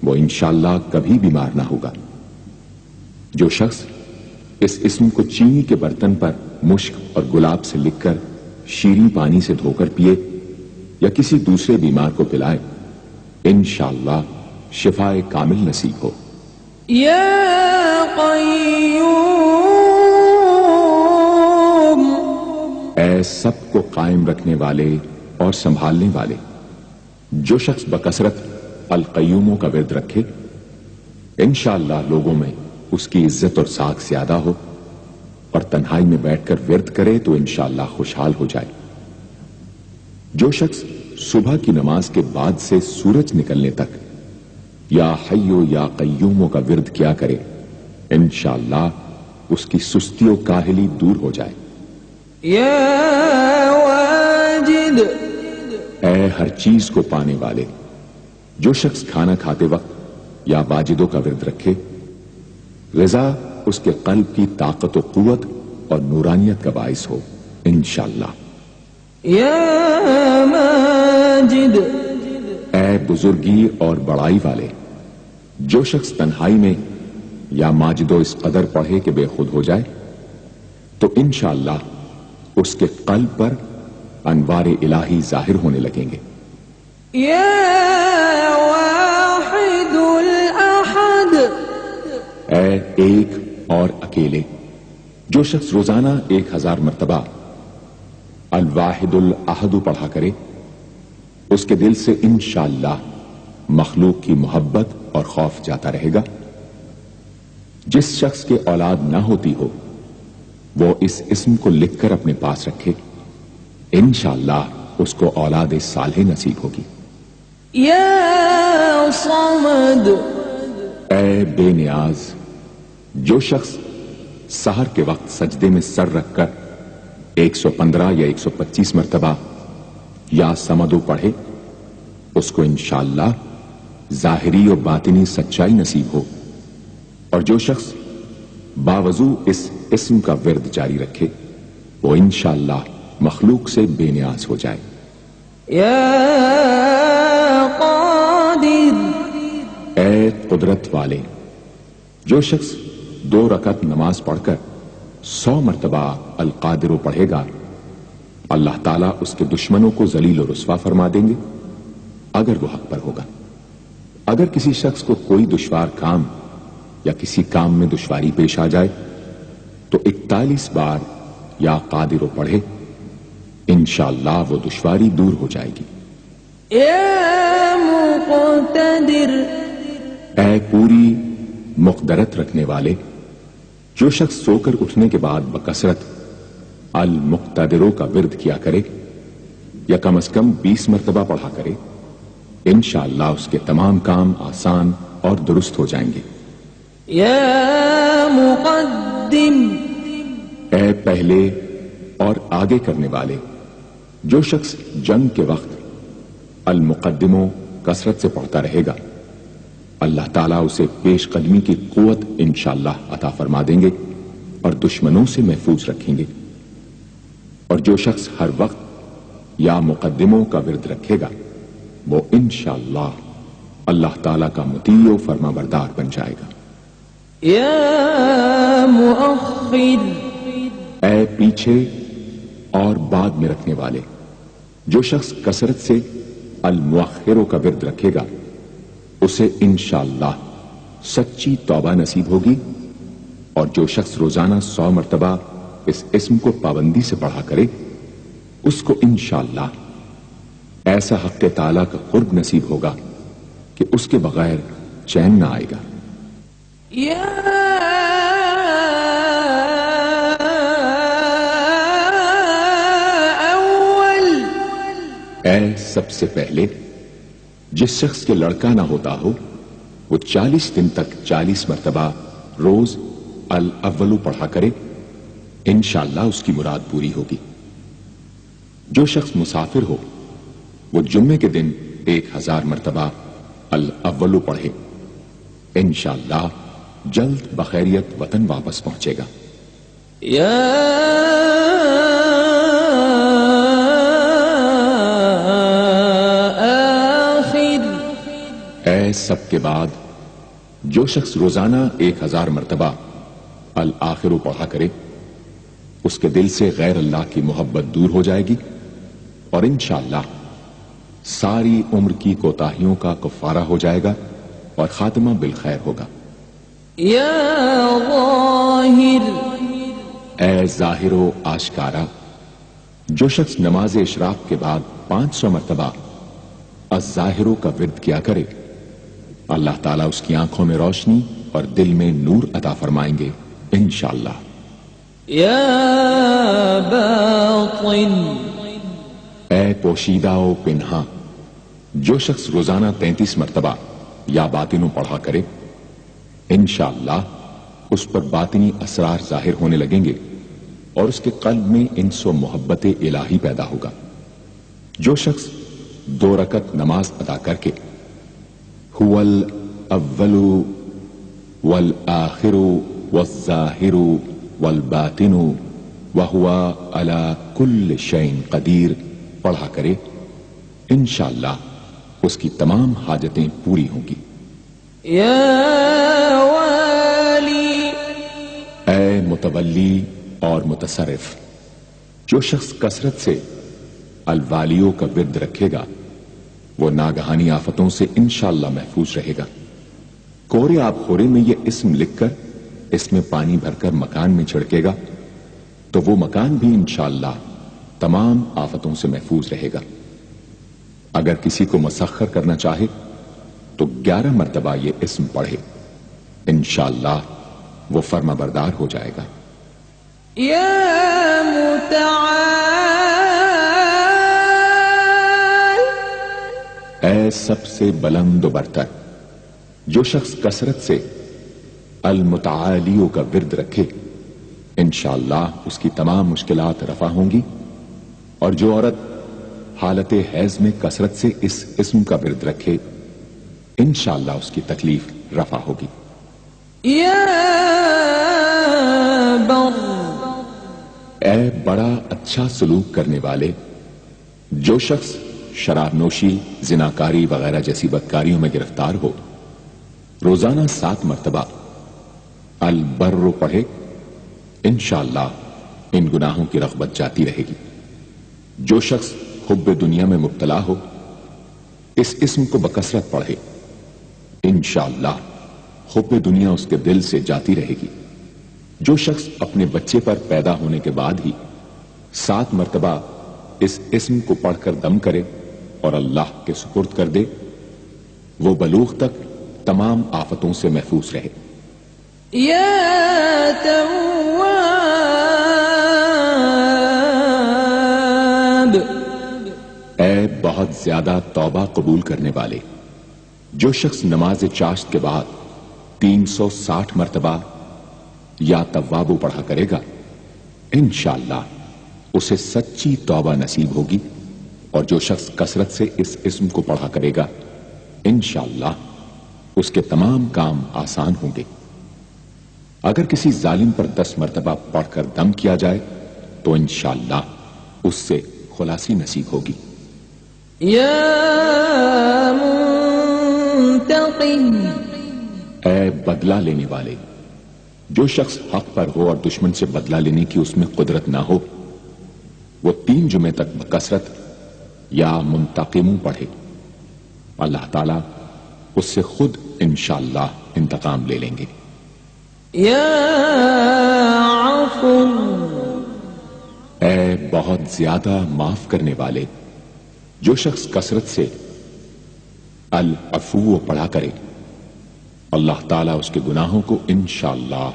وہ انشاءاللہ کبھی بیمار نہ ہوگا۔ جو شخص اس اسم کو چینی کے برتن پر مشک اور گلاب سے لکھ کر شیریں پانی سے دھو کر پیے یا کسی دوسرے بیمار کو پلائے، انشاءاللہ شفائے کامل نصیب ہو۔ یا قیوم، اے سب کو قائم رکھنے والے اور سنبھالنے والے، جو شخص بکثرت القیوموں کا ورد رکھے انشاءاللہ لوگوں میں اس کی عزت اور ساکھ زیادہ ہو، اور تنہائی میں بیٹھ کر ورد کرے تو انشاءاللہ خوشحال ہو جائے۔ جو شخص صبح کی نماز کے بعد سے سورج نکلنے تک یا حیو یا قیوموں کا ورد کیا کرے، انشاءاللہ اس کی سستی و کاہلی دور ہو جائے۔ یا واجد، اے ہر چیز کو پانے والے، جو شخص کھانا کھاتے وقت یا واجدوں کا ورد رکھے، غذا اس کے قلب کی طاقت و قوت اور نورانیت کا باعث ہو انشاءاللہ۔ یا ماجد، اے بزرگی اور بڑائی والے، جو شخص تنہائی میں یا ماجد و اس قدر پڑھے کہ بے خود ہو جائے تو انشاءاللہ اس کے قلب پر انوار الہی ظاہر ہونے لگیں گے۔ یا واحد الاحد، اے ایک اور اکیلے، جو شخص روزانہ 1000 مرتبہ الواحد الاحد پڑھا کرے، اس کے دل سے انشاءاللہ مخلوق کی محبت اور خوف جاتا رہے گا۔ جس شخص کے اولاد نہ ہوتی ہو وہ اس اسم کو لکھ کر اپنے پاس رکھے، انشاءاللہ اس کو اولاد صالح نصیب ہوگی۔ یا صمد، اے بے نیاز، جو شخص سحر کے وقت سجدے میں سر رکھ کر 115 یا 125 مرتبہ یا سمدو پڑھے، اس کو انشاءاللہ ظاہری و باطنی سچائی نصیب ہو۔ اور جو شخص باوضو اس اسم کا ورد جاری رکھے وہ انشاءاللہ مخلوق سے بے نیاز ہو جائے۔ یا قادر، اے قدرت والے، جو شخص 2 رکعت نماز پڑھ کر 100 مرتبہ القادر پڑھے گا، اللہ تعالیٰ اس کے دشمنوں کو ذلیل و رسوا فرما دیں گے اگر وہ حق پر ہوگا۔ اگر کسی شخص کو کوئی دشوار کام یا کسی کام میں دشواری پیش آ جائے تو 41 بار یا قادر پڑھے، انشاءاللہ وہ دشواری دور ہو جائے گی۔ یا مقتدر، اے پوری مقدرت رکھنے والے، جو شخص سو کر اٹھنے کے بعد بکثرت المقتدروں کا ورد کیا کرے یا کم از کم 20 مرتبہ پڑھا کرے، انشاءاللہ اس کے تمام کام آسان اور درست ہو جائیں گے۔ یا مقدم، اے پہلے اور آگے کرنے والے، جو شخص جنگ کے وقت المقدموں کثرت سے پڑھتا رہے گا، اللہ تعالیٰ اسے پیش قدمی کی قوت انشاءاللہ عطا فرما دیں گے اور دشمنوں سے محفوظ رکھیں گے۔ اور جو شخص ہر وقت یا مقدموں کا ورد رکھے گا وہ انشاءاللہ اللہ تعالیٰ کا مطیع و فرما بردار بن جائے گا۔ یا مؤخر، اے پیچھے اور بعد میں رکھنے والے، جو شخص کثرت سے المؤخروں کا ورد رکھے گا اسے انشاءاللہ سچی توبہ نصیب ہوگی۔ اور جو شخص روزانہ 100 مرتبہ اس اسم کو پابندی سے پڑھا کرے اس کو انشاءاللہ ایسا حق تعالیٰ کا قرب نصیب ہوگا کہ اس کے بغیر چین نہ آئے گا۔ یا اول، اے سب سے پہلے، جس شخص کے لڑکا نہ ہوتا ہو وہ 40 دن تک 40 مرتبہ روز الاولو پڑھا کرے، انشاءاللہ اس کی مراد پوری ہوگی۔ جو شخص مسافر ہو وہ جمعے کے دن 1000 مرتبہ الاولو پڑھے، انشاءاللہ جلد بخیریت وطن واپس پہنچے گا۔ یا اے سب کے بعد جو شخص روزانہ 1000 مرتبہ الآخر پڑھا کرے اس کے دل سے غیر اللہ کی محبت دور ہو جائے گی اور انشاءاللہ ساری عمر کی کوتاہیوں کا کفارہ ہو جائے گا اور خاتمہ بالخیر ہوگا۔ یا ظاہر اے ظاہر و آشکارا، جو شخص نماز اشراق کے بعد 500 مرتبہ الظاہر کا ورد کیا کرے اللہ تعالیٰ اس کی آنکھوں میں روشنی اور دل میں نور عطا فرمائیں گے انشاءاللہ۔ یا باطن اے پوشیدہ و پنہا، جو شخص روزانہ 33 مرتبہ یا باطنو پڑھا کرے انشاءاللہ اس پر باطنی اسرار ظاہر ہونے لگیں گے اور اس کے قلب میں انس و محبت الہی پیدا ہوگا۔ جو شخص 2 رکعت نماز ادا کر کے هو الاول والآخر والظاہر والباطن وهو على كل شيء قدیر پڑھا کرے انشاءاللہ اس کی تمام حاجتیں پوری ہوں گی۔ یا والی اے متولی اور متصرف، جو شخص کثرت سے الوالیوں کا ورد رکھے گا وہ ناگہانی آفتوں سے انشاءاللہ محفوظ رہے گا۔ کورے آب خورے میں یہ اسم لکھ کر اس میں پانی بھر کر مکان میں چھڑکے گا تو وہ مکان بھی انشاءاللہ تمام آفتوں سے محفوظ رہے گا۔ اگر کسی کو مسخر کرنا چاہے تو 11 مرتبہ یہ اسم پڑھے انشاءاللہ وہ فرما بردار ہو جائے گا۔ یا متعال اے سب سے بلند و برتر، جو شخص کثرت سے المتعالیوں کا ورد رکھے انشاءاللہ اس کی تمام مشکلات رفع ہوں گی، اور جو عورت حالت حیض میں کثرت سے اس اسم کا ورد رکھے انشاءاللہ اس کی تکلیف رفع ہوگی۔ یا بر اے بڑا اچھا سلوک کرنے والے، جو شخص شراب نوشی، زناکاری وغیرہ جیسی بدکاریوں میں گرفتار ہو روزانہ 7 مرتبہ البر پڑھے انشاءاللہ ان گناہوں کی رغبت جاتی رہے گی۔ جو شخص حب دنیا میں مبتلا ہو اس اسم کو بکثرت پڑھے انشاءاللہ حب دنیا اس کے دل سے جاتی رہے گی۔ جو شخص اپنے بچے پر پیدا ہونے کے بعد ہی 7 مرتبہ اس اسم کو پڑھ کر دم کرے اور اللہ کے سپرد کر دے وہ بلوغ تک تمام آفتوں سے محفوظ رہے۔ یا تواب اے بہت زیادہ توبہ قبول کرنے والے، جو شخص نماز چاشت کے بعد 360 مرتبہ یا توابو پڑھا کرے گا انشاءاللہ اسے سچی توبہ نصیب ہوگی، اور جو شخص کثرت سے اس اسم کو پڑھا کرے گا انشاءاللہ اس کے تمام کام آسان ہوں گے۔ اگر کسی ظالم پر 10 مرتبہ پڑھ کر دم کیا جائے تو انشاءاللہ اس سے خلاصی نصیب ہوگی۔ یا منتقم اے بدلہ لینے والے، جو شخص حق پر ہو اور دشمن سے بدلہ لینے کی اس میں قدرت نہ ہو وہ 3 جمعے تک بکثرت یا منتقم پڑھے اللہ تعالیٰ اس سے خود انشاءاللہ انتقام لے لیں گے۔ یا عفو اے بہت زیادہ معاف کرنے والے، جو شخص کثرت سے العفو پڑھا کرے اللہ تعالیٰ اس کے گناہوں کو انشاءاللہ